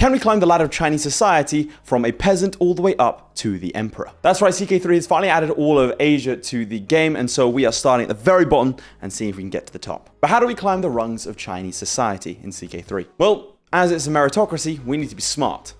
Can we climb the ladder of Chinese society from a peasant all the way up to the emperor? That's right, CK3 has finally added all of Asia to the game, and so we are starting at the very bottom and seeing if we can get to the top. But how do we climb the rungs of Chinese society in CK3? Well, as it's a meritocracy, we need to be smart.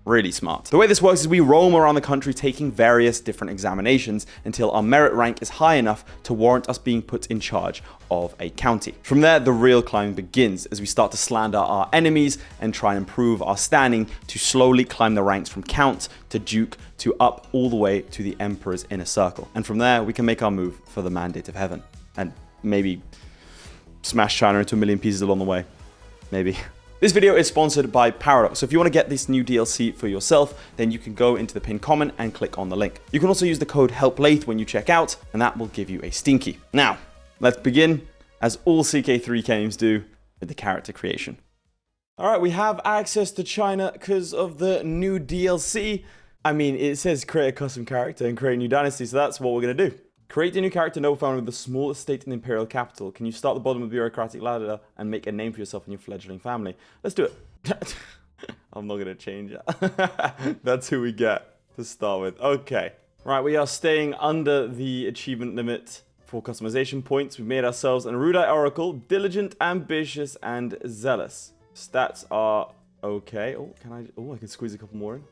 Really smart. The way this works is we roam around the country taking various different examinations until our merit rank is high enough to warrant us being put in charge of a county. From there, the real climbing begins as we start to slander our enemies and try and improve our standing to slowly climb the ranks from count to duke to up all the way to the emperor's inner circle. And from there, we can make our move for the mandate of heaven and maybe smash China into a million pieces along the way. Maybe. This video is sponsored by Paradox, so if you want to get this new DLC for yourself, then you can go into the pinned comment and click on the link. You can also use the code HELPLATE when you check out, and that will give you a stinky. Now, let's begin, as all CK3 games do, with the character creation. Alright, we have access to China because of the new DLC. I mean, it says create a custom character and create a new dynasty, so that's what we're going to do. Create a new character noble family with the smallest state in the Imperial capital. Can you start the bottom of the bureaucratic ladder and make a name for yourself and your fledgling family? Let's do it. I'm not going to change it. That's who we get to start with. Okay. Right, we are staying under the achievement limit for customization points. We've made ourselves an erudite oracle, diligent, ambitious, and zealous. Stats are okay. Oh, I can squeeze a couple more in.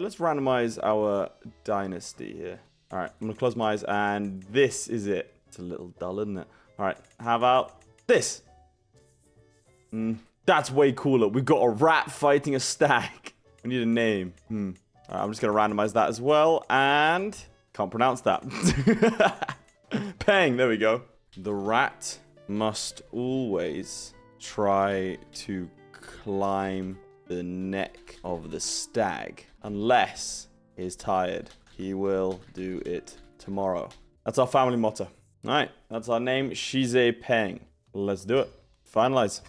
Let's randomize our dynasty here. All right, I'm going to close my eyes, and this is it. It's a little dull, isn't it? All right, how about this? That's way cooler. We've got a rat fighting a stag. We need a name. All right, I'm just going to randomize that as well, and can't pronounce that. Peng, there we go. The rat must always try to climb the neck of the stag unless he's tired. He will do it tomorrow. That's our family motto. All right, that's our name, Shize Peng. Let's do it. Finalize.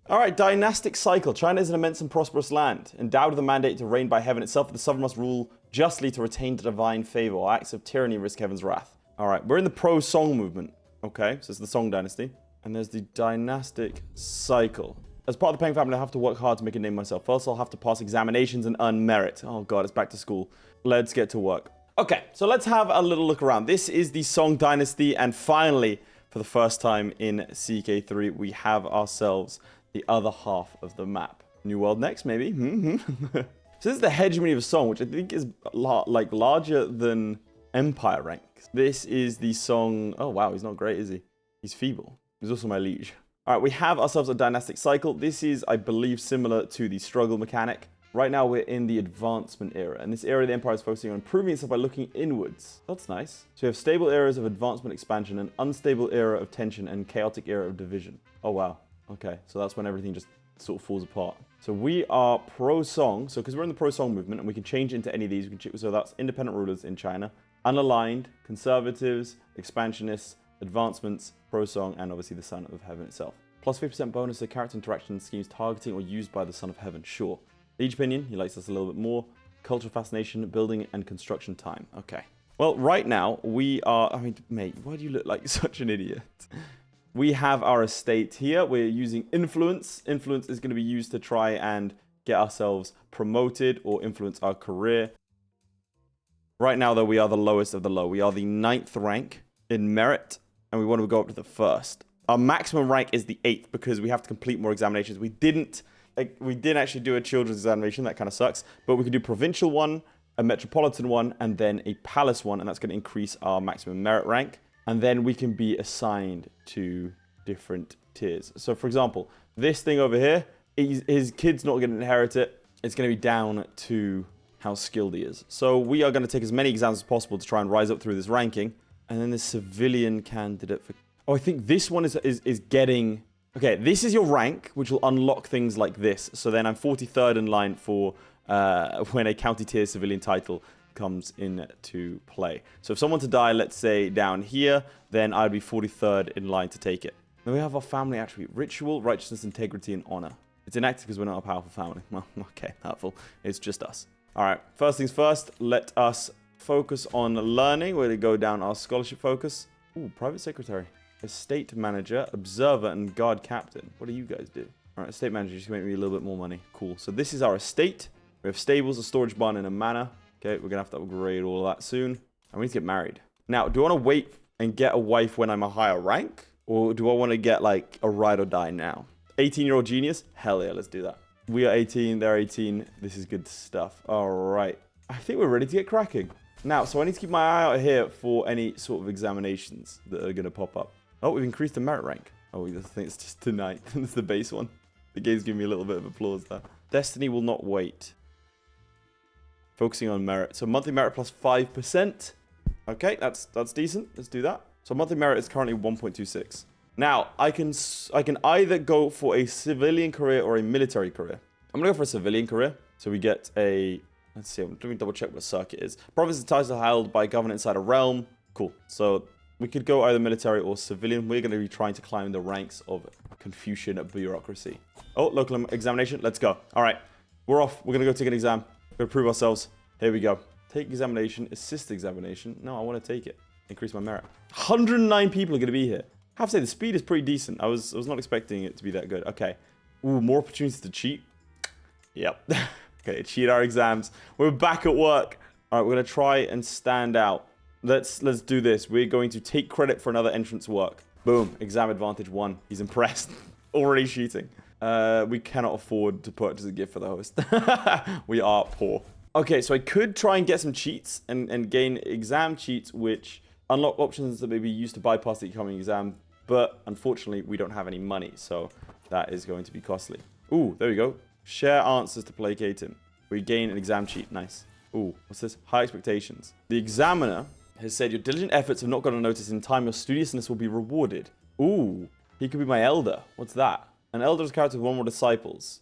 All right, dynastic cycle. China is an immense and prosperous land, endowed with a mandate to reign by heaven itself. The sovereign must rule justly to retain the divine favor, or acts of tyranny risk heaven's wrath. All right, we're in the pro-Song movement. Okay, so it's the Song dynasty. And there's the dynastic cycle. As part of the Peng family, I have to work hard to make a name myself. First, I'll have to pass examinations and earn merit. Oh god, it's back to school. Let's get to work. Okay, so let's have a little look around. This is the Song dynasty, and finally, for the first time in CK3, we have ourselves the other half of the map. New world next, maybe? So this is the hegemony of Song, which I think is larger than Empire rank. This is the Song... Oh wow, he's not great, is he? He's feeble. He's also my liege. All right, we have ourselves a dynastic cycle. This is, I believe, similar to the struggle mechanic. Right now, we're in the advancement era. And this era, the Empire is focusing on improving itself by looking inwards. That's nice. So we have stable eras of advancement expansion, an unstable era of tension, and chaotic era of division. Oh, wow. Okay, so that's when everything just sort of falls apart. So we are pro-Song. So because we're in the pro-Song movement, and we can change into any of these. So that's independent rulers in China, unaligned, conservatives, expansionists, advancements, pro-Song, and obviously the Son of Heaven itself. Plus 50% bonus to character interaction schemes targeting or used by the Son of Heaven. Sure. Liege opinion, he likes us a little bit more. Cultural fascination, building and construction time. Okay. Well, right now, we are... I mean, mate, why do you look like such an idiot? We have our estate here. We're using influence. Influence is going to be used to try and get ourselves promoted or influence our career. Right now, though, we are the lowest of the low. We are the 9th rank in merit, and we want to go up to the 1st. Our maximum rank is the 8th because we have to complete more examinations. We didn't actually do a children's examination. That kind of sucks. But we can do provincial one, a metropolitan one, and then a palace one, and that's going to increase our maximum merit rank. And then we can be assigned to different tiers. So, for example, this thing over here, his kid's not going to inherit it. It's going to be down to how skilled he is. So we are going to take as many exams as possible to try and rise up through this ranking. And then the civilian candidate for... Oh, I think this one is getting... Okay, this is your rank, which will unlock things like this. So then I'm 43rd in line for when a county tier civilian title comes into play. So if someone to die, let's say down here, then I'd be 43rd in line to take it. Then we have our family attribute: ritual, righteousness, integrity, and honor. It's inactive because we're not a powerful family. Well, okay, helpful. It's just us. All right, first things first, let us focus on learning. We're going to go down our scholarship focus. Ooh, private secretary, estate manager, observer, and guard captain. What do you guys do? All right, estate manager, just make me a little bit more money. Cool. So this is our estate. We have stables, a storage barn, and a manor. Okay, we're going to have to upgrade all of that soon. And we need to get married. Now, do I want to wait and get a wife when I'm a higher rank? Or do I want to get, like, a ride or die now? 18-year-old genius? Hell yeah, let's do that. We are 18, they're 18. This is good stuff. All right. I think we're ready to get cracking. Now, so I need to keep my eye out here for any sort of examinations that are going to pop up. Oh, we've increased the merit rank. Oh, I think it's just tonight. It's the base one. The game's giving me a little bit of applause there. Destiny will not wait. Focusing on merit. So monthly merit plus 5%. Okay, that's decent. Let's do that. So monthly merit is currently 1.26. Now, I can either go for a civilian career or a military career. I'm going to go for a civilian career. So we get a... Let's see. Let me double check what a circuit is. Province is title held by governor inside a realm. Cool. So we could go either military or civilian. We're going to be trying to climb the ranks of Confucian bureaucracy. Oh, local examination. Let's go. All right. We're off. We're going to go take an exam. We're going to prove ourselves. Here we go. Take examination. Assist examination. No, I want to take it. Increase my merit. 109 people are going to be here. I have to say, the speed is pretty decent. I was not expecting it to be that good. Okay. Ooh, more opportunities to cheat. Yep. Okay, cheat our exams. We're back at work. All right, we're going to try and stand out. Let's do this. We're going to take credit for another entrance work. Boom. Exam advantage 1. He's impressed. Already cheating. We cannot afford to purchase a gift for the host. We are poor. Okay, so I could try and get some cheats and gain exam cheats, which unlock options that may be used to bypass the incoming exam. But unfortunately, we don't have any money, so that is going to be costly. Ooh, there we go. Share answers to placate him. We gain an exam cheat. Nice. Ooh, what's this? High expectations. The examiner has said your diligent efforts have not gone unnoticed. In time, your studiousness will be rewarded. Ooh, he could be my elder. What's that? An elder is a character with 1 more disciples.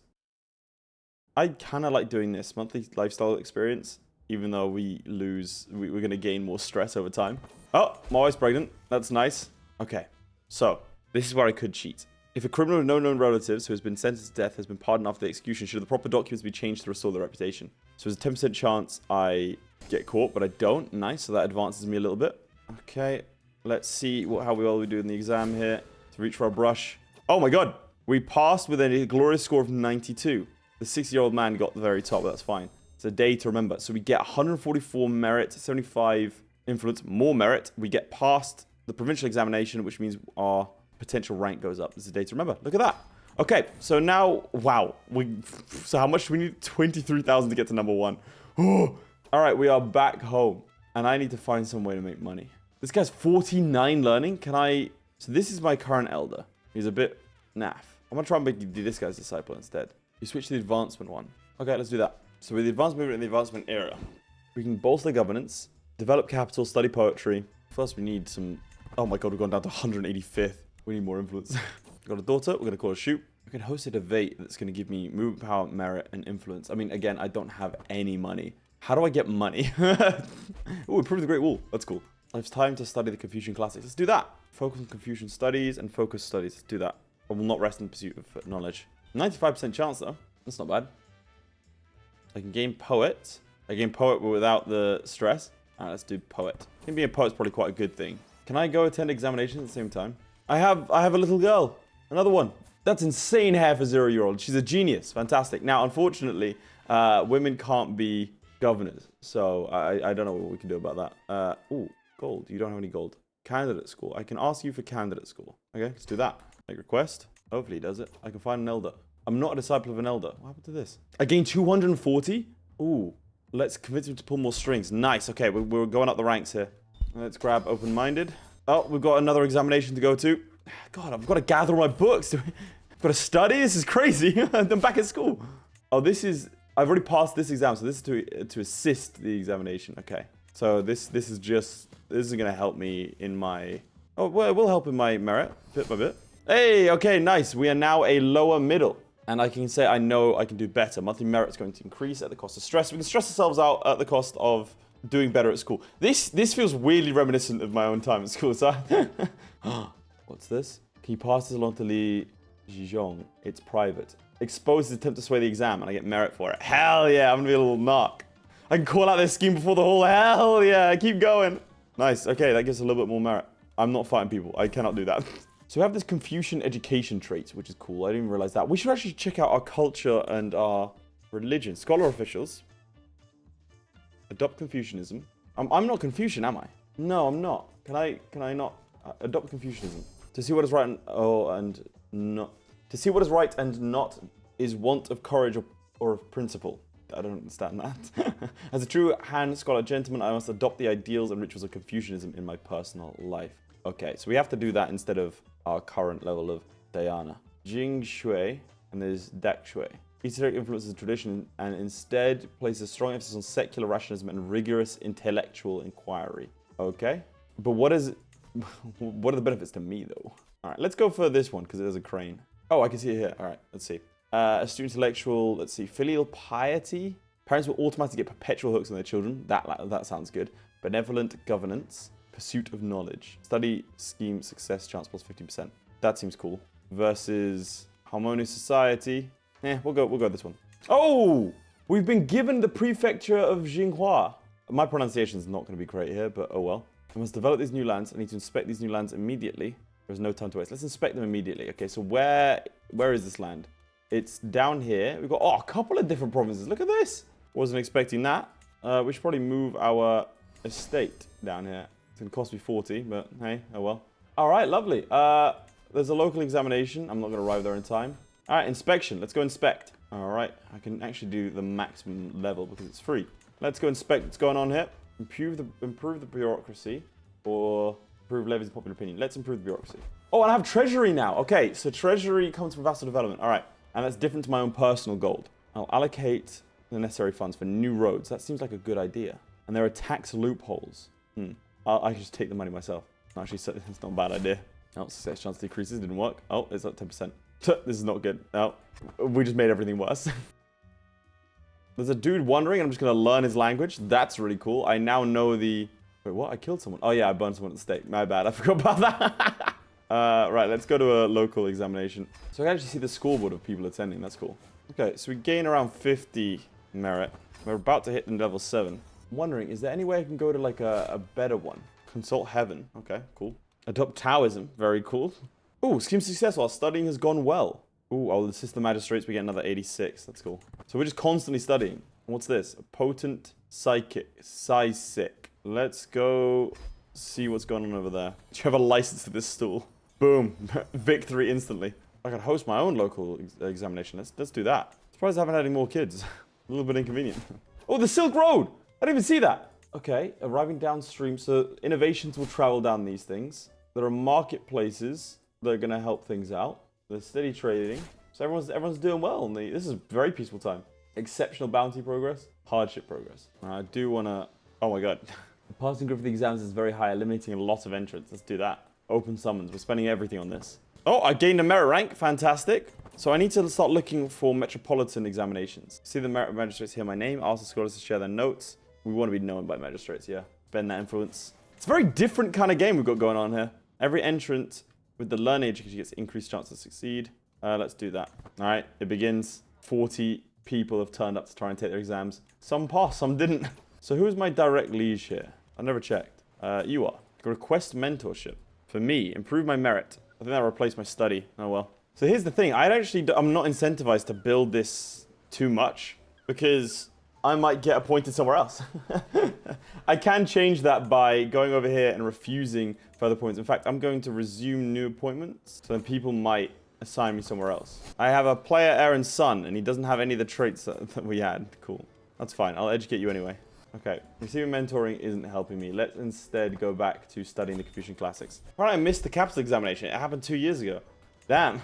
I kind of like doing this monthly lifestyle experience, even though we lose, we're going to gain more stress over time. Oh, my wife's pregnant. That's nice. Okay, so this is where I could cheat. If a criminal with no known relatives who has been sentenced to death has been pardoned after the execution, should the proper documents be changed to restore their reputation? So there's a 10% chance I get caught, but I don't. Nice, so that advances me a little bit. Okay, let's see how well we do in the exam here. To reach for our brush. Oh my god, we passed with a glorious score of 92. The 60-year-old man got the very top, but that's fine. It's a day to remember. So we get 144 merit, 75 influence, more merit. We get past the provincial examination, which means our potential rank goes up. This is a day to remember. Look at that. Okay, so now, wow. So how much do we need? 23,000 to get to number 1. Oh. All right, we are back home. And I need to find some way to make money. This guy's 49 learning. Can I... So this is my current elder. He's a bit naff. I'm going to try and make this guy's disciple instead. You switch to the advancement one. Okay, let's do that. So with the advanced movement in the advancement era, we can bolster governance, develop capital, study poetry. First, we need some... Oh my god, we've gone down to 185th. We need more influence. We've got a daughter. We're going to call her Shoot. We can host a debate that's going to give me movement power, merit, and influence. I mean, again, I don't have any money. How do I get money? Oh, improve the Great Wall. That's cool. It's time to study the Confucian classics. Let's do that. Focus on Confucian studies and focus studies. Let's do that. I will not rest in pursuit of knowledge. 95% chance, though. That's not bad. I can gain poet. I gain poet without the stress. All right, let's do poet. I think being a poet's probably quite a good thing. Can I go attend examinations at the same time? I have a little girl. Another one. That's insane hair for 0-year-old. She's a genius. Fantastic. Now, unfortunately, women can't be governors. So I don't know what we can do about that. Ooh, gold. You don't have any gold. Candidate school. I can ask you for candidate school. Okay, let's do that. Make request. Hopefully he does it. I can find an elder. I'm not a disciple of an elder. What happened to this? I gained 240? Ooh. Let's convince him to pull more strings. Nice. Okay, we're going up the ranks here. Let's grab open-minded. Oh, we've got another examination to go to. God, I've got to gather all my books. I've got to study? This is crazy. I'm back at school. Oh, this is... I've already passed this exam, so this is to assist the examination. Okay. So this is just... This is going to help me in my... Oh, well, it will help in my merit, bit by bit. Hey, okay, nice. We are now a lower middle. And I can say I know I can do better. Monthly merit is going to increase at the cost of stress. We can stress ourselves out at the cost of doing better at school. This feels weirdly reminiscent of my own time at school. So, what's this? Can you pass this along to Li Zhizhong? It's private. Expose his attempt to sway the exam, and I get merit for it. Hell yeah, I'm gonna be a little narc. I can call out this scheme before the whole. Hell yeah, keep going. Nice. Okay, that gives a little bit more merit. I'm not fighting people. I cannot do that. So we have this Confucian education trait, which is cool. I didn't even realize that. We should actually check out our culture and our religion. Scholar officials. Adopt Confucianism. I'm not Confucian, am I? No, I'm not. Can I not adopt Confucianism? To see what is right and not. To see what is right and not is want of courage or of principle. I don't understand that. As a true Han scholar gentleman, I must adopt the ideals and rituals of Confucianism in my personal life. Okay, so we have to do that instead of our current level of Diana. Jing Shui, and there's Dak Shui. Esoteric influences tradition and instead places strong emphasis on secular rationalism and rigorous intellectual inquiry. Okay, but what are the benefits to me though? All right, let's go for this one because it has a crane. Oh, I can see it here. All right, let's see. Astute intellectual, let's see. Filial piety. Parents will automatically get perpetual hooks on their children. That sounds good. Benevolent governance. Pursuit of knowledge. Study scheme success chance plus 15%. That seems cool. Versus harmonious society. We'll go this one. Oh! We've been given the prefecture of Jinghua. My pronunciation is not going to be great here, but oh well. I must develop these new lands. I need to inspect these new lands immediately. There's no time to waste. Let's inspect them immediately. Okay, so where is this land? It's down here. We've got, a couple of different provinces. Look at this. Wasn't expecting that. We should probably move our estate down here. It's going to cost me 40, but hey, oh well. All right, lovely. There's a local examination. I'm not going to arrive there in time. All right, inspection. Let's go inspect. All right, I can actually do the maximum level because it's free. Let's go inspect what's going on here. Improve the bureaucracy or improve levies of popular opinion. Let's improve the bureaucracy. Oh, and I have treasury now. Okay, so treasury comes from vassal development. All right, and that's different to my own personal gold. I'll allocate the necessary funds for new roads. That seems like a good idea. And there are tax loopholes. I can just take the money myself. Actually, it's not a bad idea. Oh, success chance decreases. Didn't work. Oh, it's at 10%. This is not good. Oh, we just made everything worse. There's a dude wandering, and I'm just going to learn his language. That's really cool. I now know the... Wait, what? I killed someone. Oh, yeah, I burned someone at the stake. My bad. I forgot about that. Right, let's go to a local examination. So I can actually see the scoreboard of people attending. That's cool. Okay, so we gain around 50 merit. We're about to hit level 7. I'm wondering, is there any way I can go to, like, a better one? Consult heaven. Okay, cool. Adopt Taoism. Very cool. Ooh, scheme successful. Our studying has gone well. Ooh, I'll assist the magistrates. We get another 86. That's cool. So we're just constantly studying. What's this? A potent psychic. Let's go see what's going on over there. Do you have a license to this stool? Boom. Victory instantly. I can host my own local examination. Let's do that. Surprised I haven't had any more kids. A little bit inconvenient. Oh, the Silk Road. I didn't even see that. Okay, arriving downstream. So innovations will travel down these things. There are marketplaces that are going to help things out. There's steady trading. So everyone's doing well. This is a very peaceful time. Exceptional bounty progress. Hardship progress. I do want to... Oh my god. The passing grade for the exams is very high, eliminating a lot of entrants. Let's do that. Open summons. We're spending everything on this. Oh, I gained a merit rank. Fantastic. So I need to start looking for metropolitan examinations. See the merit magistrates hear my name. Ask the scholars to share their notes. We want to be known by magistrates, yeah. Bend that influence. It's a very different kind of game we've got going on here. Every entrant with the learning education gets increased chance to succeed. Let's do that. All right, it begins. 40 people have turned up to try and take their exams. Some passed, some didn't. So who's my direct liege here? I never checked. You are. Request mentorship. For me, improve my merit. I think that'll replace my study. Oh well. So here's the thing. I'm not incentivized to build this too much because I might get appointed somewhere else. I can change that by going over here and refusing further points. In fact, I'm going to resume new appointments, so then people might assign me somewhere else. I have a player, Aaron's son, and he doesn't have any of the traits that we had. Cool. That's fine. I'll educate you anyway. Okay. Receiving mentoring isn't helping me. Let's instead go back to studying the Confucian classics. Apparently I missed the capital examination. It happened 2 years ago. Damn.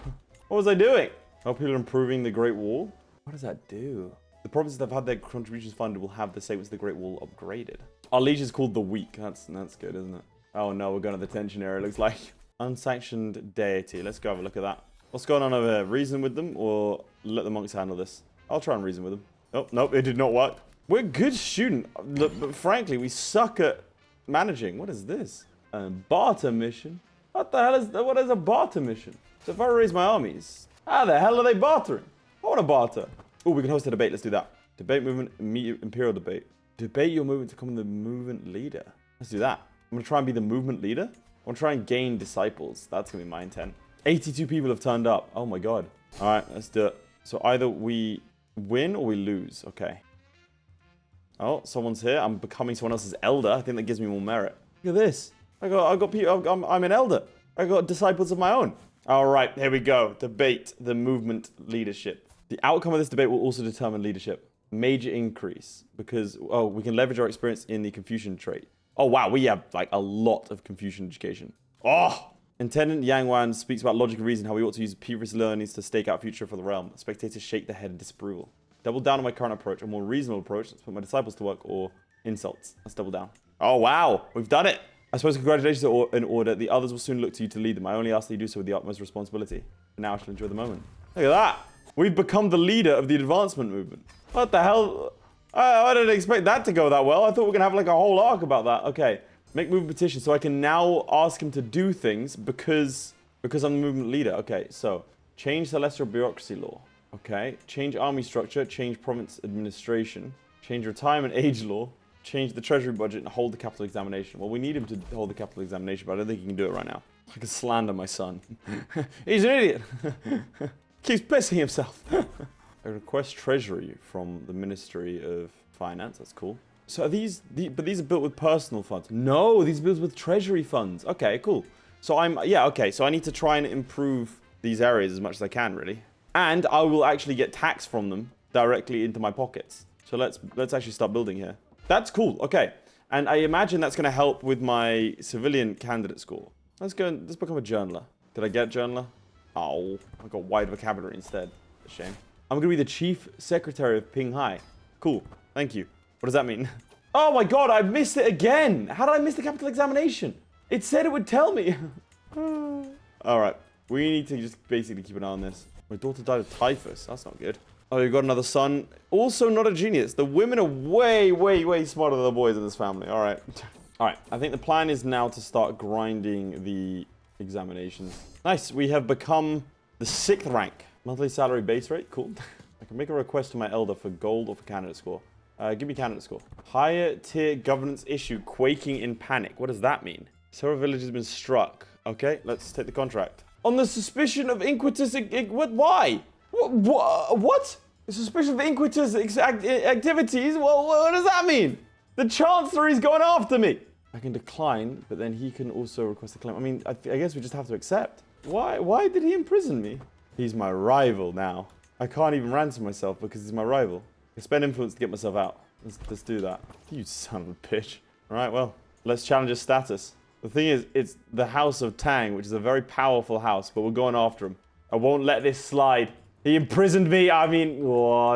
What was I doing? Oh, people are improving the Great Wall? What does that do? The provinces that have had their contributions funded will have the statements of the Great Wall upgraded. Our liege is called the Weak. That's good, isn't it? Oh no, we're going to the detention area, it looks like. Unsanctioned deity. Let's go have a look at that. What's going on over here? Reason with them or let the monks handle this? I'll try and reason with them. Oh, nope, it did not work. We're a good student, but frankly, we suck at managing. What is this? A barter mission? What the hell is that? What is a barter mission? So if I raise my armies, how the hell are they bartering? I want to barter. Oh, we can host a debate. Let's do that. Debate movement, Imperial debate. Debate your movement to become the movement leader. Let's do that. I'm going to try and be the movement leader. want to try and gain disciples. That's going to be my intent. 82 people have turned up. Oh my god. All right, let's do it. So either we win or we lose. Okay. Oh, someone's here. I'm becoming someone else's elder. I think that gives me more merit. Look at this. I got people. I'm an elder. I got disciples of my own. All right, here we go. Debate the movement leadership. The outcome of this debate will also determine leadership. Major increase because, oh, we can leverage our experience in the Confucian trait. Oh, wow. We have like a lot of Confucian education. Oh, Intendant Yang Wan speaks about logic and reason, how we ought to use previous learnings to stake out future for the realm. Spectators shake their head in disapproval. Double down on my current approach, a more reasonable approach. Let's put my disciples to work, or insults. Let's double down. Oh, wow. We've done it. I suppose congratulations are in order. The others will soon look to you to lead them. I only ask that you do so with the utmost responsibility. And now I shall enjoy the moment. Look at that. We've become the leader of the advancement movement. What the hell? I didn't expect that to go that well. I thought we were going to have like a whole arc about that. Okay. Make movement petition. So I can now ask him to do things because I'm the movement leader. Okay. So change celestial bureaucracy law. Okay. Change army structure. Change province administration. Change retirement age law. Change the treasury budget and hold the capital examination. Well, we need him to hold the capital examination, but I don't think he can do it right now. I can slander my son. He's an idiot. Keeps pissing himself. I request treasury from the Ministry of Finance. That's cool. So are but these are built with personal funds. No, these are built with treasury funds. Okay, cool. So okay. So I need to try and improve these areas as much as I can, really. And I will actually get tax from them directly into my pockets. So let's actually start building here. That's cool. Okay. And I imagine that's going to help with my civilian candidate score. Let's become a journaler. Did I get journaler? Oh, I got wide vocabulary instead. A shame. I'm going to be the chief secretary of Pinghai. Cool. Thank you. What does that mean? Oh my god, I missed it again. How did I miss the capital examination? It said it would tell me. All right. We need to just basically keep an eye on this. My daughter died of typhus. That's not good. Oh, you've got another son. Also not a genius. The women are way, way, way smarter than the boys in this family. All right. All right. I think the plan is now to start grinding the examinations. Nice. We have become the 6th rank. Monthly salary base rate. Cool. I can make a request to my elder for gold or for candidate score. Give me candidate score. Higher tier governance issue. Quaking in panic. What does that mean? Several villages have been struck. Okay. Let's take the contract. On the suspicion of iniquitous... What? Why? What? The suspicion of iniquitous activities? What does that mean? The Chancellor is going after me. I can decline, but then he can also request a claim. I mean, I guess we just have to accept. Why did he imprison me? He's my rival now. I can't even ransom myself because he's my rival. I spend influence to get myself out. Let's do that. You son of a bitch. All right, well, let's challenge his status. The thing is, it's the House of Tang, which is a very powerful house, but we're going after him. I won't let this slide. He imprisoned me. I mean, oh,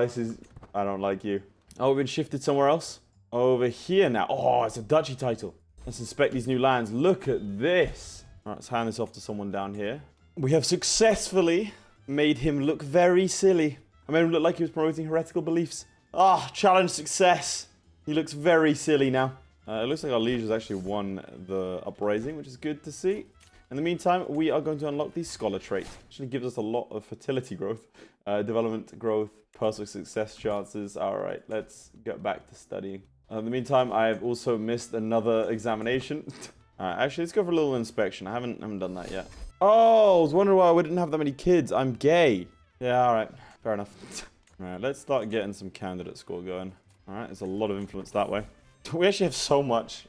I don't like you. Oh, we've been shifted somewhere else. Over here now. Oh, it's a duchy title. Let's inspect these new lands. Look at this. All right, let's hand this off to someone down here. We have successfully made him look very silly. I made him look like he was promoting heretical beliefs. Ah, challenge success. He looks very silly now. It looks like our liege's actually won the uprising, which is good to see. In the meantime, we are going to unlock the scholar trait. Actually gives us a lot of fertility growth, development growth, personal success chances. All right, let's get back to studying. In the meantime, I've also missed another examination. All right, actually, let's go for a little inspection. I haven't done that yet. Oh, I was wondering why we didn't have that many kids. I'm gay. Yeah, all right, fair enough. All right, let's start getting some candidate score going. All right, there's a lot of influence that way. We actually have so much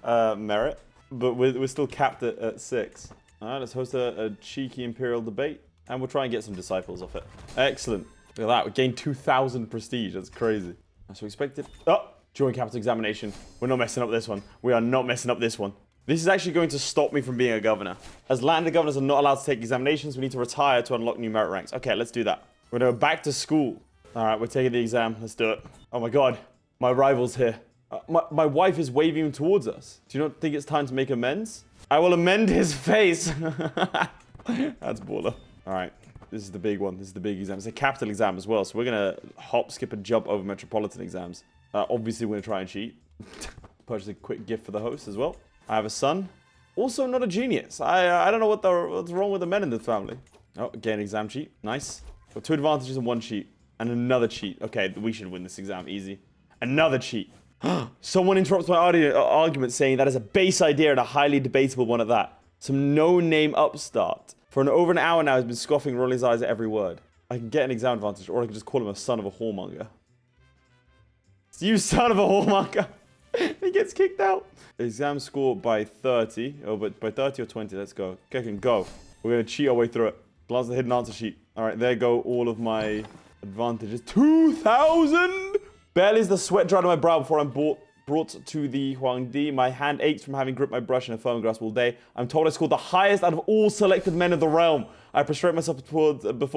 merit. But we're still capped at 6. All right, let's host a cheeky Imperial debate. And we'll try and get some disciples off it. Excellent. Look at that. We gained 2,000 prestige. That's crazy. That's what we expected. Oh, joint capital examination. We're not messing up this one. We are not messing up this one. This is actually going to stop me from being a governor. As landed governors are not allowed to take examinations, we need to retire to unlock new merit ranks. Okay, let's do that. We're going to go back to school. All right, we're taking the exam. Let's do it. Oh my God. My rival's here. My wife is waving towards us. Do you not think it's time to make amends? I will amend his face. That's baller. All right. This is the big one. This is the big exam. It's a capital exam as well. So we're going to hop, skip, and jump over metropolitan exams. Obviously, we're going to try and cheat. Purchase a quick gift for the host as well. I have a son. Also not a genius. I don't know what's wrong with the men in the family. Oh, again, exam cheat. Nice. Got 2 advantages and 1 cheat. And another cheat. Okay, we should win this exam easy. Another cheat. Someone interrupts my argument saying that is a base idea and a highly debatable one at that. Some no-name upstart. For over an hour now, he's been scoffing, rolling his eyes at every word. I can get an exam advantage, or I can just call him a son of a whoremonger. It's you, son of a whoremonger. He gets kicked out. Exam score by 30. Oh, but by 30 or 20, let's go. Okay, go. We're going to cheat our way through it. Glance at the hidden answer sheet. All right, there go all of my advantages. 2,000! Barely is the sweat dried on my brow before I'm brought to the Huangdi. My hand aches from having gripped my brush in a firm grasp all day. I'm told I scored the highest out of all selected men of the realm. I prostrate myself before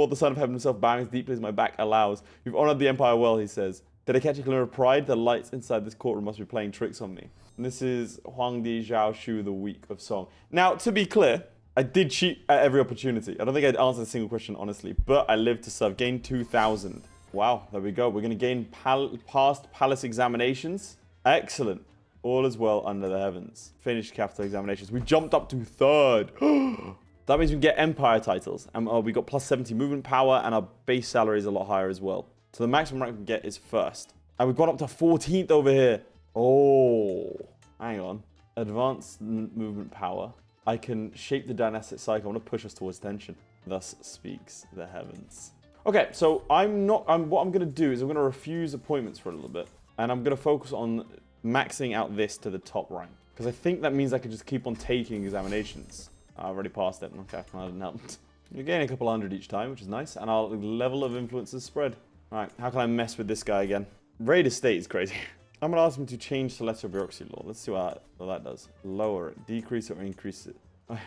the son of heaven himself, bowing as deeply as my back allows. You've honored the empire well, he says. Did I catch a glimmer of pride? The lights inside this courtroom must be playing tricks on me. And this is Huangdi Zhao Shu, the week of song. Now, to be clear, I did cheat at every opportunity. I don't think I'd answered a single question, honestly. But I lived to serve. Gained 2,000. Wow, there we go. We're going to gain past palace examinations. Excellent. All is well under the heavens. Finished capital examinations. We jumped up to 3rd. That means we can get empire titles. And we got plus 70 movement power, and our base salary is a lot higher as well. So the maximum rank we can get is 1st. And we've gone up to 14th over here. Oh, hang on. Advanced movement power. I can shape the dynastic cycle. I want to push us towards tension. Thus speaks the heavens. Okay, so what I'm going to do is I'm going to refuse appointments for a little bit. And I'm going to focus on maxing out this to the top rank. Because I think that means I can just keep on taking examinations. I already passed it. Okay, that didn't help. You're getting a couple hundred each time, which is nice. And our level of influence is spread. Alright, how can I mess with this guy again? Raid estate is crazy. I'm going to ask him to change to lesser bureaucracy law. Let's see what that does. Lower it, decrease it, or increase it. I'm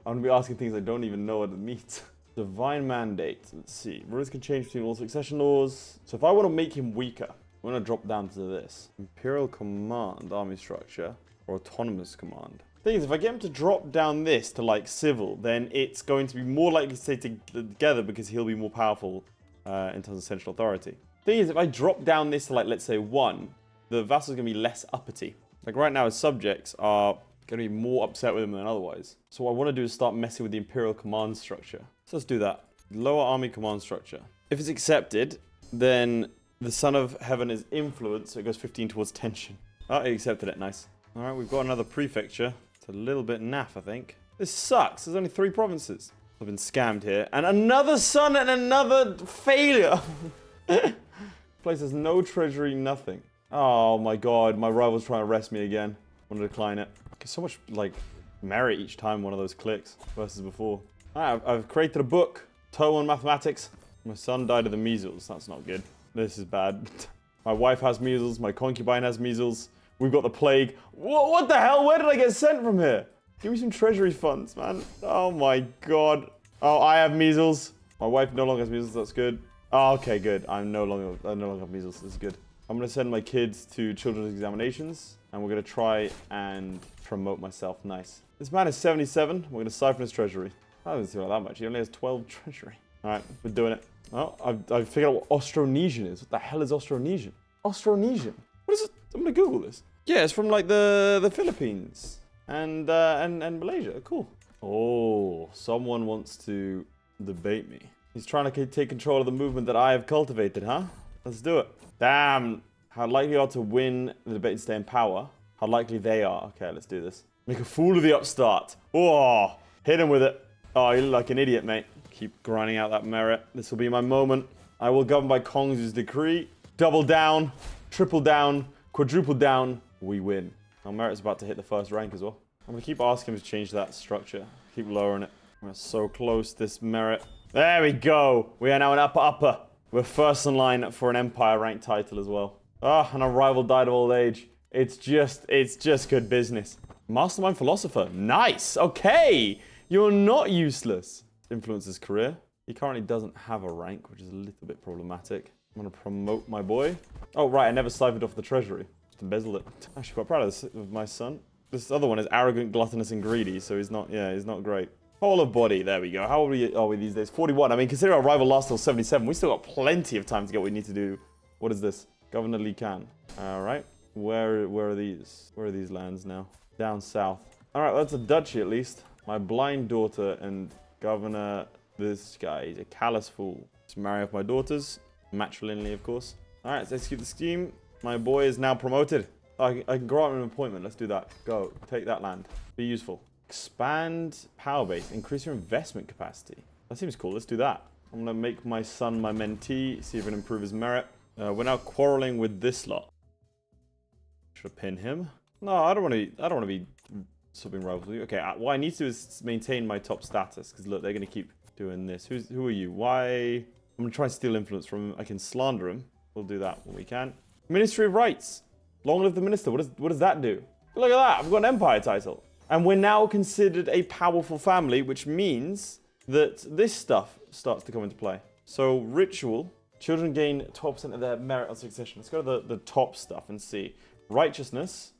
going to be asking things I don't even know what it means. Divine mandate. Let's see. Rulers can change between all succession laws. So if I want to make him weaker, I'm going to drop down to this. Imperial command, army structure, or autonomous command. Thing is, if I get him to drop down this to like civil, then it's going to be more likely to stay together because he'll be more powerful in terms of central authority. Thing is, if I drop down this to like, let's say 1, the vassal's going to be less uppity. Like right now, his subjects are going to be more upset with him than otherwise. So what I want to do is start messing with the Imperial command structure. So let's do that. Lower army command structure. If it's accepted, then the son of heaven is influence, so it goes 15 towards tension. Oh, he accepted it. Nice. All right, we've got another prefecture. It's a little bit naff, I think. This sucks. There's only 3 provinces. I've been scammed here. And another son and another failure. Place has no treasury, nothing. Oh my god, my rival's trying to arrest me again. I'm gonna decline it. Okay, so much, like, merit each time one of those clicks versus before. Alright, I've created a book. Toe on mathematics. My son died of the measles. That's not good. This is bad. My wife has measles. My concubine has measles. We've got the plague. What the hell? Where did I get sent from here? Give me some treasury funds, man. Oh my god. Oh, I have measles. My wife no longer has measles. That's good. Oh, okay, good. I no longer have measles. This is good. I'm going to send my kids to children's examinations, and we're going to try and promote myself. Nice. This man is 77. We're going to siphon his treasury. I don't see that much. He only has 12 treasury. All right, we're doing it. Oh, I've figured out what Austronesian is. What the hell is Austronesian? Austronesian? What is it? I'm going to Google this. Yeah, it's from like the Philippines and Malaysia. Cool. Oh, someone wants to debate me. He's trying to take control of the movement that I have cultivated, huh? Let's do it. Damn. How likely you are to win the debate and stay in power. How likely they are. Okay, let's do this. Make a fool of the upstart. Oh, hit him with it. Oh, you look like an idiot, mate. Keep grinding out that merit. This will be my moment. I will govern by Kong's decree. Double down, triple down, quadruple down. We win. Our merit's about to hit the 1st rank as well. I'm going to keep asking him to change that structure. Keep lowering it. We're so close, this merit. There we go. We are now an upper. We're 1st in line for an empire rank title as well. Ah, and our rival died of old age. It's just good business. Mastermind philosopher. Nice. Okay. You're not useless. Influences career. He currently doesn't have a rank, which is a little bit problematic. I'm going to promote my boy. Oh, right. I never siphoned off the treasury. Just embezzled it. Actually, quite proud of this, of my son. This other one is arrogant, gluttonous, and greedy, so he's not great. Whole of body. There we go. How old are we these days? 41. I mean, considering our rival lasts till 77, we still got plenty of time to get what we need to do. What is this? Governor Lee Can. All right. Where are these? Where are these lands now? Down south. All right. That's a duchy at least. My blind daughter and Governor, this guy, he's a callous fool. Let's marry off my daughters. Matrilineally, of course. All right. Let's execute the scheme. My boy is now promoted. I can grant him an appointment. Let's do that. Go. Take that land. Be useful. Expand power base. Increase your investment capacity. That seems cool. Let's do that. I'm going to make my son my mentee. See if I can improve his merit. We're now quarreling with this lot. Should I pin him? No, I don't want to be swapping rivals with you. Okay, what I need to do is maintain my top status. Because look, they're going to keep doing this. Who are you? Why? I'm going to try and steal influence from him. I can slander him. We'll do that when we can. Ministry of Rights. Long live the minister. What does that do? Look at that. I've got an empire title. And we're now considered a powerful family, which means that this stuff starts to come into play. So, ritual. Children gain 12% of their merit on succession. Let's go to the top stuff and see. Righteousness.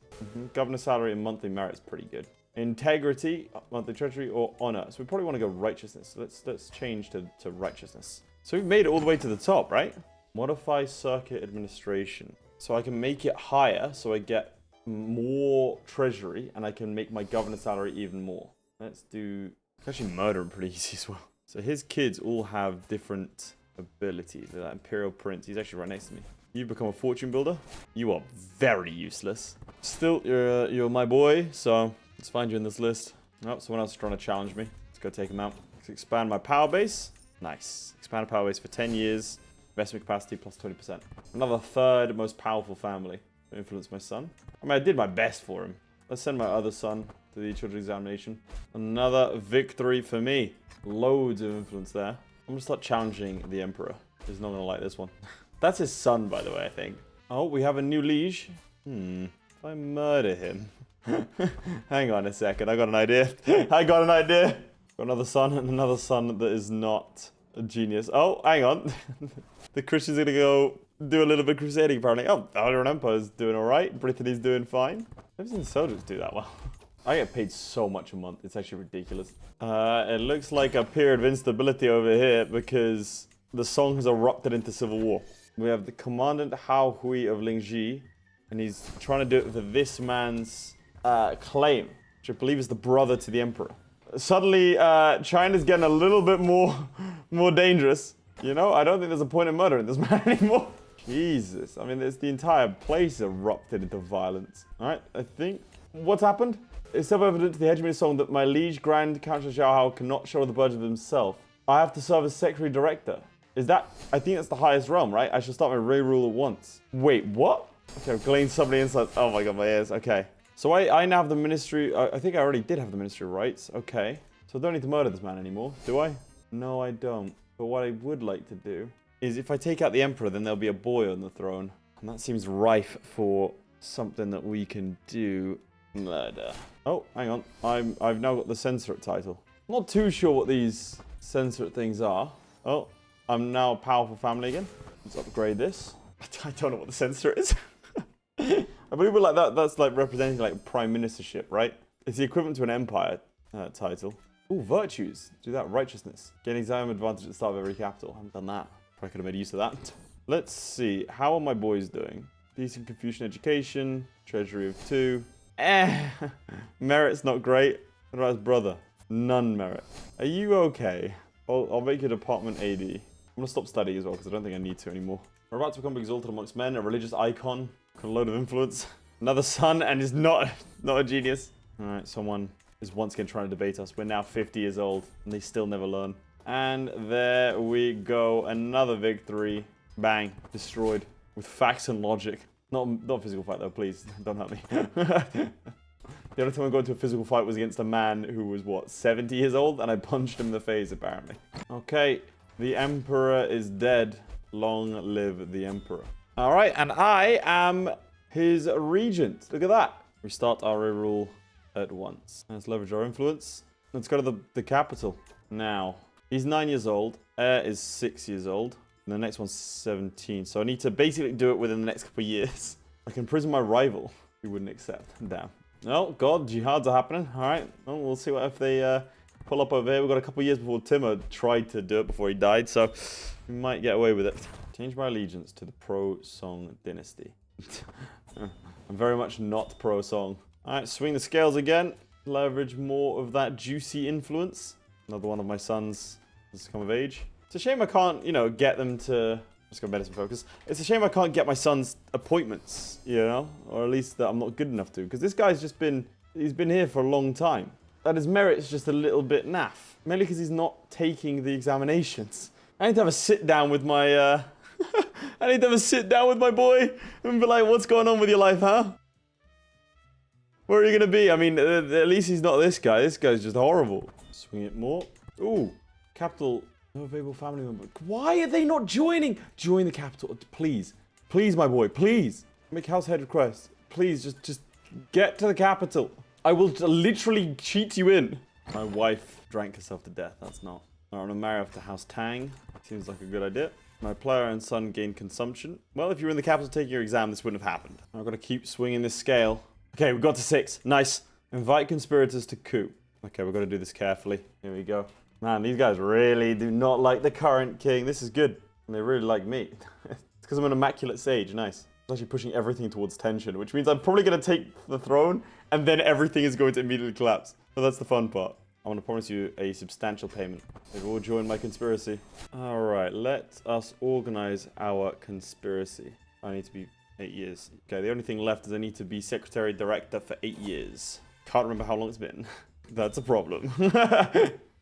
Governor salary and monthly merit is pretty good. Integrity, monthly treasury, or honor. So we probably want to go righteousness. So let's change to righteousness. So we've made it all the way to the top, right? Modify circuit administration. So I can make it higher, so I get more treasury, and I can make my governor salary even more. Let's do... I can actually murder him pretty easy as well. So his kids all have different abilities. That Imperial Prince, he's actually right next to me. You've become a fortune builder. You are very useless. Still, you're my boy, so let's find you in this list. Oh, someone else is trying to challenge me. Let's go take him out. Let's expand my power base. Nice. Expand power base for 10 years. Investment capacity plus 20%. Another third most powerful family to influence my son. I mean, I did my best for him. Let's send my other son to the children's examination. Another victory for me. Loads of influence there. I'm going to start challenging the Emperor. He's not going to like this one. That's his son, by the way, I think. Oh, we have a new liege. If I murder him... Hang on a second. I got an idea. Got another son and another son that is not a genius. Oh, hang on. The Christians are going to go do a little bit of crusading, apparently. Oh, the Ottoman Empire's doing all right. Brittany's doing fine. I've seen the soldiers do that well. I get paid so much a month. It's actually ridiculous. It looks like a period of instability over here because the Song has erupted into civil war. We have the Commandant Hao Hui of Lingji, and he's trying to do it for this man's claim, which I believe is the brother to the Emperor. Suddenly, China's getting a little bit more dangerous. You know, I don't think there's a point in murdering this man anymore. Jesus, I mean, the entire place erupted into violence. All right, I think what's happened? It's self-evident to the hegemony song that my liege Grand Count Xiao Hao cannot show the budget of himself. I have to serve as secretary director. Is that? I think that's the highest realm, right? I should start my re-rule at once. Wait, what? Okay, I've gleaned so many insights. Oh my god, my ears. Okay. So I now have the ministry. I think I already did have the ministry of rights. Okay. So I don't need to murder this man anymore, do I? No, I don't. But what I would like to do is if I take out the Emperor, then there'll be a boy on the throne. And that seems rife for something that we can do. Murder. Oh, hang on. I've now got the Censorate title. I'm not too sure what these Censorate things are. Oh, I'm now a powerful family again. Let's upgrade this. I don't know what the Censor is. I believe like that's like representing like prime ministership, right? It's the equivalent to an empire title. Ooh, virtues. Do that. Righteousness. Gain exam advantage at the start of every capital. I haven't done that. Probably could have made use of that. Let's see. How are my boys doing? Decent Confucian education. Treasury of 2. Merit's not great. What about his brother? None merit. Are you okay? I'll make you department AD. I'm going to stop studying as well because I don't think I need to anymore. We're about to become exalted amongst men, a religious icon, got a load of influence. Another son and is not a genius. Alright, someone is once again trying to debate us. We're now 50 years old and they still never learn. And there we go. Another victory. Bang. Destroyed. With facts and logic. Not physical fight though, please. Don't hurt me. The only time I got into a physical fight was against a man who was, what, 70 years old? And I punched him in the face, apparently. Okay, the Emperor is dead. Long live the Emperor. All right, and I am his regent. Look at that. We start our rule at once. Let's leverage our influence. Let's go to the capital. Now, he's 9 years old. Heir is 6 years old. And the next one's 17. So I need to basically do it within the next couple of years. I can imprison my rival. He wouldn't accept. Damn. Oh, God, jihads are happening. All right. Well, we'll see what if they pull up over here. We've got a couple of years before Timur tried to do it before he died. So we might get away with it. Change my allegiance to the pro-Song dynasty. I'm very much not pro-Song. All right, swing the scales again. Leverage more of that juicy influence. Another one of my sons has come of age. It's a shame I can't, you know, get them to Let's go medicine focus. It's a shame I can't get my son's appointments, you know? Or at least that I'm not good enough to. Because this guy's just been... He's been here for a long time. That his merit's just a little bit naff. Mainly because he's not taking the examinations. I need to have a sit down with my, I need to have a sit down with my boy and be like, what's going on with your life, huh? Where are you going to be? I mean, at least he's not this guy. This guy's just horrible. Swing it more. Ooh, capital. No available family member. Why are they not joining? Join the capital, please. Please, my boy, please. Make house head request. Please, just get to the capital. I will literally cheat you in. My wife drank herself to death. That's not. I'm going to marry off to House Tang. Seems like a good idea. My player and son gain consumption. Well, if you were in the capital taking your exam, this wouldn't have happened. I've got to keep swinging this scale. Okay, we got to 6. Nice. Invite conspirators to coup. Okay, we've got to do this carefully. Here we go. Man, these guys really do not like the current king. This is good. And they really like me. It's because I'm an immaculate sage. Nice. I'm actually pushing everything towards tension, which means I'm probably going to take the throne, and then everything is going to immediately collapse. So that's the fun part. I want to promise you a substantial payment. They've all joined my conspiracy. Alright, let us organize our conspiracy. I need to be 8 years. Okay, the only thing left is I need to be secretary director for 8 years. Can't remember how long it's been. That's a problem.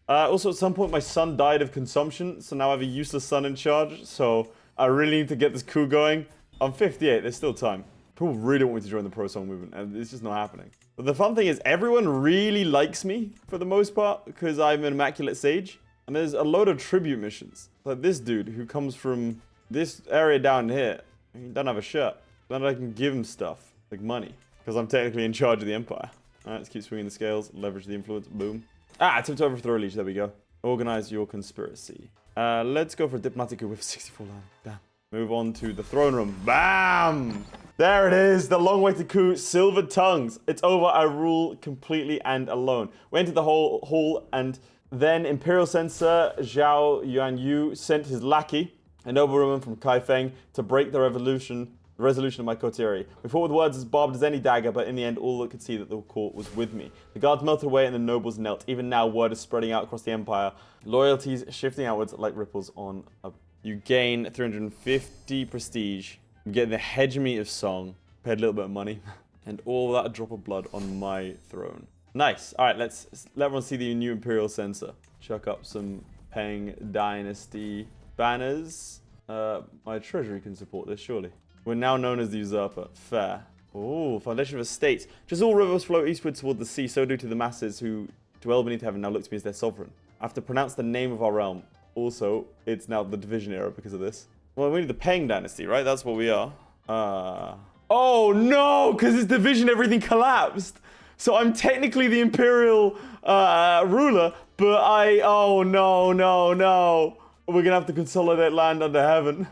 Also, at some point, my son died of consumption, so now I have a useless son in charge, so I really need to get this coup going. I'm 58, there's still time. People really want me to join the pro-song movement, and it's just not happening. But the fun thing is, everyone really likes me, for the most part, because I'm an immaculate sage. And there's a load of tribute missions. Like this dude, who comes from this area down here. He doesn't have a shirt. Then I can give him stuff, like money. Because I'm technically in charge of the empire. Alright, let's keep swinging the scales, leverage the influence, boom. Attempt to overthrow a leech, there we go. Organize your conspiracy. Let's go for a diplomatic coup with 64 land. Damn. Move on to the throne room. Bam! There it is, the long-awaited coup, silvered tongues. It's over, I rule completely and alone. We entered the hall, and then Imperial Censor Zhao Yuanyu sent his lackey, a noblewoman from Kaifeng, to break the resolution of my coterie. We fought with words as barbed as any dagger, but in the end, all that could see that the court was with me. The guards melted away and the nobles knelt. Even now, word is spreading out across the empire. Loyalties shifting outwards like ripples on a... You gain 350 prestige. You get the hegemony of song. Paid a little bit of money. And all that drop of blood on my throne. Nice. Alright, let everyone see the new Imperial Censor. Chuck up some Peng Dynasty banners. My treasury can support this, surely. We're now known as the Usurper. Fair. Oh, Foundation of Estates. Just all rivers flow eastward toward the sea, so do to the masses who dwell beneath heaven now look to me as their sovereign. I have to pronounce the name of our realm. Also, it's now the division era because of this. Well, we need the Peng Dynasty, right? That's what we are. Oh, no! Because it's division, everything collapsed. So I'm technically the Imperial ruler, but oh, no, no, no. We're going to have to consolidate land under heaven.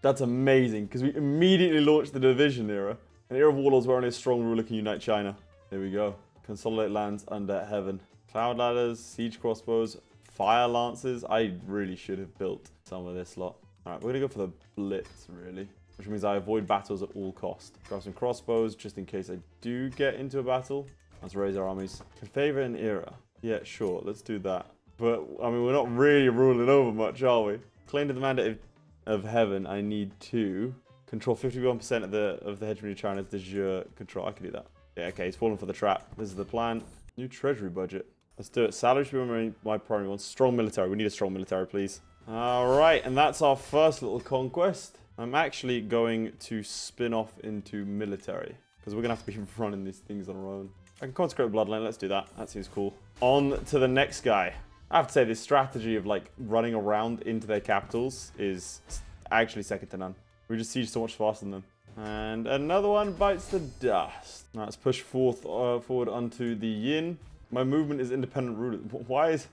That's amazing, because we immediately launched the division era. An era of warlords where only a strong ruler can unite China. There we go. Consolidate lands under heaven. Cloud ladders, siege crossbows, fire lances. I really should have built some of this lot. Alright, we're going to go for the blitz, really. Which means I avoid battles at all cost. Grab some crossbows, just in case I do get into a battle. Let's raise our armies. Can favor an era. Yeah, sure, let's do that. But, I mean, we're not really ruling over much, are we? Claim to the mandate of heaven, I need to control 51% of the hegemony of China's de jure control. I can do that. Yeah, okay, he's fallen for the trap. This is the plan. New treasury budget. Let's do it. Salary should be my primary one. Strong military. We need a strong military, please. Alright, and that's our first little conquest. I'm actually going to spin off into military. Because we're going to have to be running these things on our own. I can consecrate the bloodline. Let's do that. That seems cool. On to the next guy. I have to say, this strategy of, like, running around into their capitals is actually second to none. We just siege so much faster than them. And another one bites the dust. Now, let's push forward onto the yin. My movement is independent rulers. Why is...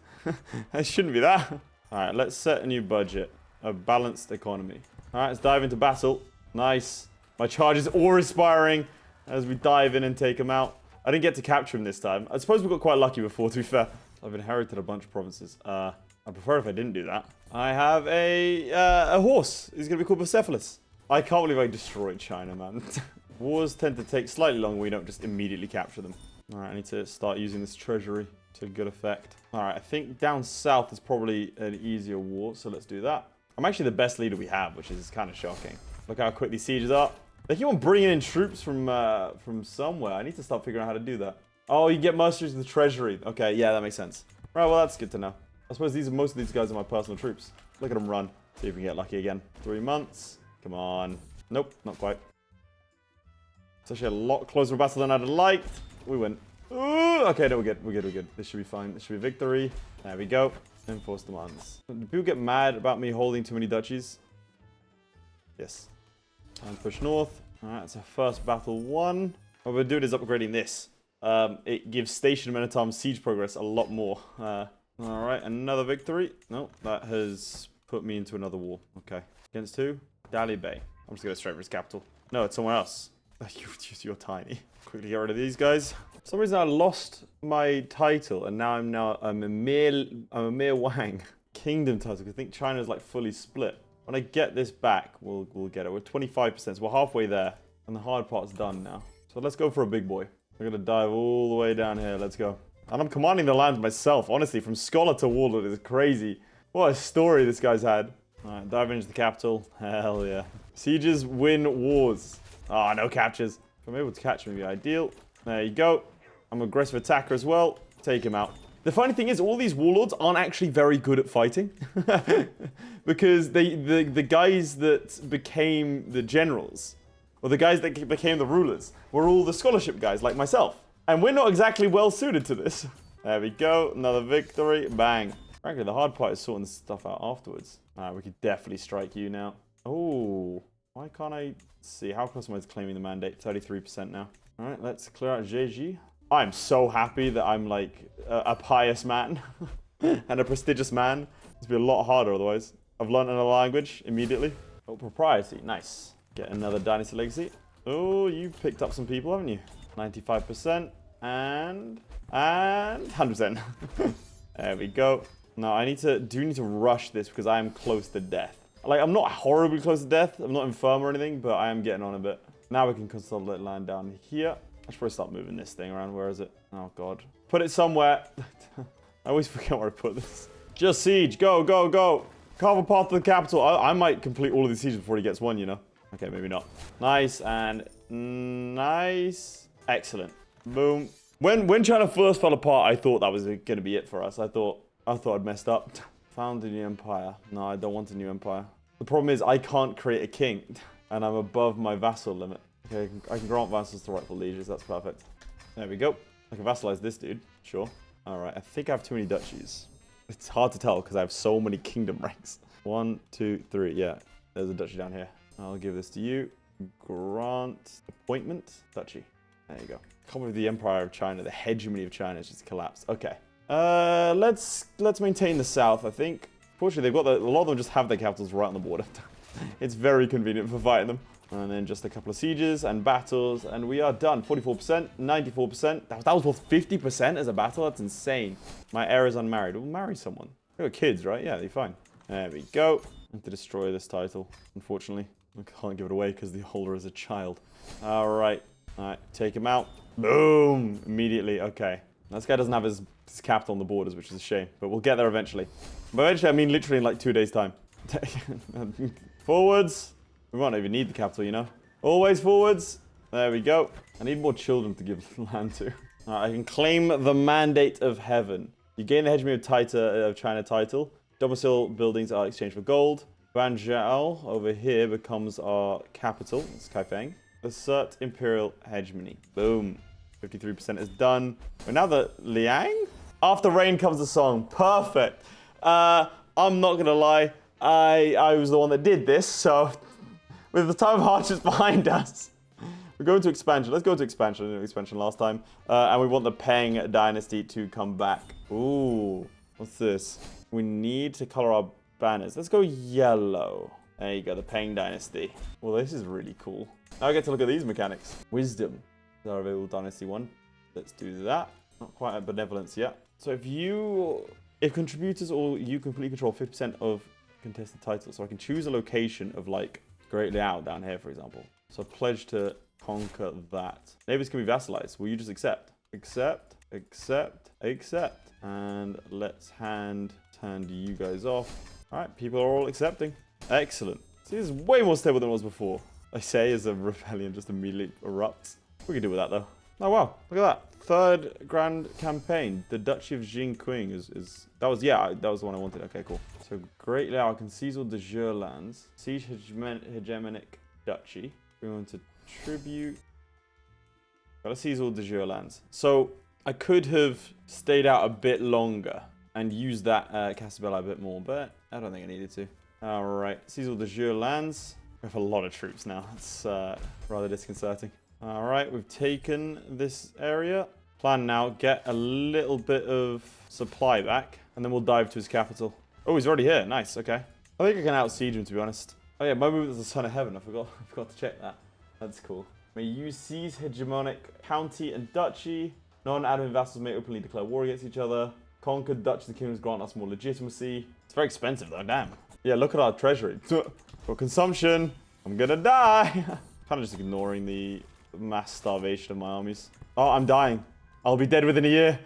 It shouldn't be that. Alright, let's set a new budget. A balanced economy. Alright, let's dive into battle. Nice. My charge is awe-inspiring as we dive in and take him out. I didn't get to capture him this time. I suppose we got quite lucky before, to be fair. I've inherited a bunch of provinces. I prefer if I didn't do that. I have a horse. He's going to be called Bucephalus. I can't believe I destroyed China, man. Wars tend to take slightly longer. We don't just immediately capture them. Alright, I need to start using this treasury to good effect. Alright, I think down south is probably an easier war, so let's do that. I'm actually the best leader we have, which is kind of shocking. Look how quick these sieges are. They keep on bringing in troops from somewhere. I need to start figuring out how to do that. Oh, you get mercenaries with the treasury. Okay, yeah, that makes sense. Right, well, that's good to know. I suppose most of these guys are my personal troops. Look at them run. See if we can get lucky again. 3 months. Come on. Nope, not quite. It's actually a lot closer of a battle than I'd have liked. We win. Ooh, okay, no, we're good. We're good, we're good. This should be fine. This should be victory. There we go. Enforce demands. Do people get mad about me holding too many duchies? Yes. Time to push north. Alright, that's our first battle won. What we're doing is upgrading this. It gives station men at arms siege progress a lot more. Alright, another victory. No, that has put me into another war. Okay. Against who? Dali Bay. I'm just going to go straight for his capital. No, it's somewhere else. You're tiny. Quickly get rid of these guys. For some reason I lost my title and now I'm a mere Wang. Kingdom title. I think China's like fully split. When I get this back, we'll get it. We're 25%, so we're halfway there. And the hard part's done now. So let's go for a big boy. We're going to dive all the way down here. Let's go. And I'm commanding the land myself. Honestly, from scholar to warlord is crazy. What a story this guy's had. Alright, dive into the capital. Hell yeah. Sieges win wars. Ah, no captures. If I'm able to catch him, it'd be ideal. There you go. I'm an aggressive attacker as well. Take him out. The funny thing is, all these warlords aren't actually very good at fighting. Because the guys that became the generals, or the guys that became the rulers, were all the scholarship guys like myself. And we're not exactly well suited to this. There we go. Another victory. Bang. Frankly, the hard part is sorting this stuff out afterwards. Alright, we could definitely strike you now. Oh, why can't I see? How close am I to claiming the mandate? 33% now. Alright, let's clear out JG. I'm so happy that I'm like a pious man and a prestigious man. It's be a lot harder otherwise. I've learned another language immediately. Oh, propriety. Nice. Get another Dynasty legacy. Oh, you've picked up some people, haven't you? 95% and 100%. There we go. Now I need to rush this because I am close to death. Like, I'm not horribly close to death. I'm not infirm or anything, but I am getting on a bit. Now we can consolidate land down here. I should probably start moving this thing around. Where is it? Oh, God. Put it somewhere. I always forget where I put this. Just siege. Go, go, go. Carve a path to the capital. I might complete all of these sieges before he gets one, you know. Okay, maybe not. Nice and nice. Excellent. Boom. When China first fell apart, I thought that was going to be it for us. I thought I'd messed up. Found a new empire. No, I don't want a new empire. The problem is I can't create a king, and I'm above my vassal limit. Okay, I can grant vassals to rightful lieges. That's perfect. There we go. I can vassalize this dude. Sure. All right. I think I have too many duchies. It's hard to tell because I have so many kingdom ranks. 1, 2, 3. Yeah, there's a duchy down here. I'll give this to you. Grant appointment duchy. There you go. Come with the Empire of China. The hegemony of China has just collapsed. Okay. Let's maintain the south, I think. Fortunately, a lot of them just have their capitals right on the border. It's very convenient for fighting them. And then just a couple of sieges and battles, and we are done. 44%, 94%. That was worth 50% as a battle? That's insane. My heir is unmarried. We'll marry someone. They got kids, right? Yeah, they're fine. There we go. I have to destroy this title, unfortunately. I can't give it away because the holder is a child. Alright. Alright, take him out. Boom! Immediately. Okay. This guy doesn't have his capital on the borders, which is a shame. But we'll get there eventually. By eventually, I mean literally in like 2 days' time. Forwards. We won't even need the capital, you know. Always forwards. There we go. I need more children to give land to. Right, I can claim the mandate of heaven. You gain the hegemony of China title. Domicile buildings are exchanged for gold. Banjiao over here becomes our capital. It's Kaifeng. Assert Imperial hegemony. Boom. 53% is done. We're now the Liang? After rain comes the song. Perfect. I'm not going to lie. I was the one that did this, so... With the time of hardships behind us, we're going to expansion. Let's go to expansion. I did expansion last time. And we want the Peng Dynasty to come back. Ooh, what's this? We need to color our banners. Let's go yellow. There you go, the Peng Dynasty. Well, this is really cool. Now I get to look at these mechanics. Wisdom is our available Dynasty one. Let's do that. Not quite at benevolence yet. So if contributors or you completely control 50% of contested titles, so I can choose a location of like Great Liao down here, for example. So pledge to conquer that. Neighbors can be vassalized. Will you just accept? Accept, accept, accept. And let's hand you guys off. All right, people are all accepting. Excellent. See, this is way more stable than it was before. I say as a rebellion just immediately erupts. We can deal with that, though. Oh, wow. Look at that. Third grand campaign. The Duchy of Jingqing is... That was the one I wanted. Okay, cool. So, Great Lao can seize all de jure lands. Siege hegemonic duchy. We want to tribute. Gotta seize all de jure lands. So, I could have stayed out a bit longer and used that Casabella a bit more, but I don't think I needed to. Alright, seize all de jure lands. We have a lot of troops now. It's rather disconcerting. Alright, we've taken this area. Plan now, get a little bit of supply back, and then we'll dive to his capital. Oh, he's already here. Nice, okay. I think I can out-siege him, to be honest. Oh yeah, my movement is the Son of Heaven. I forgot to check that. That's cool. May you seize hegemonic county and duchy. Non-admin vassals may openly declare war against each other. Conquered duchies and kingdoms grant us more legitimacy. It's very expensive though, damn. Yeah, look at our treasury. For consumption, I'm gonna die. Kind of just ignoring the mass starvation of my armies. Oh, I'm dying. I'll be dead within a year.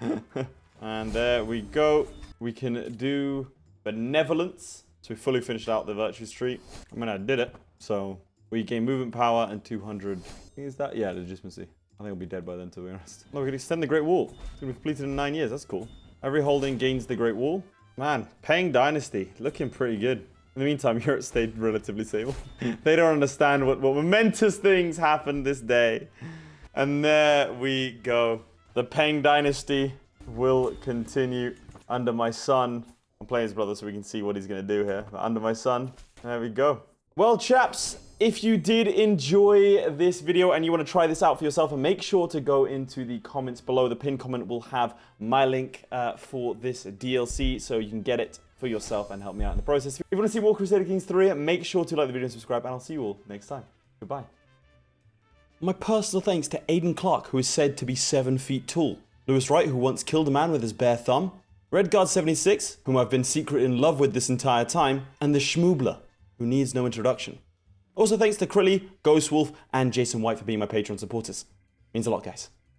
And there we go. We can do benevolence. So we fully finished out the virtues tree. I mean, I did it. So we gain movement power and 200. Is that? Yeah, legitimacy. I think I'll be dead by then, to be honest. Oh, we can extend the Great Wall. It's going to be completed in 9 years. That's cool. Every holding gains the Great Wall. Man, paying Dynasty. Looking pretty good. In the meantime, Europe stayed relatively stable. They don't understand what momentous things happened this day. And there we go. The Peng Dynasty will continue under my son. I'm playing his brother so we can see what he's going to do here. But under my son, there we go. Well, chaps, if you did enjoy this video and you want to try this out for yourself, and make sure to go into the comments below. The pinned comment will have my link for this DLC, so you can get it for yourself and help me out in the process. If you want to see more Crusader Kings 3, make sure to like the video and subscribe, and I'll see you all next time. Goodbye. My personal thanks to Aiden Clark, who is said to be 7 feet tall. Lewis Wright, who once killed a man with his bare thumb. Redguard76, whom I've been secretly in love with this entire time. And the Schmoobler, who needs no introduction. Also thanks to Crilly, Ghostwolf, and Jason White for being my Patreon supporters. Means a lot, guys.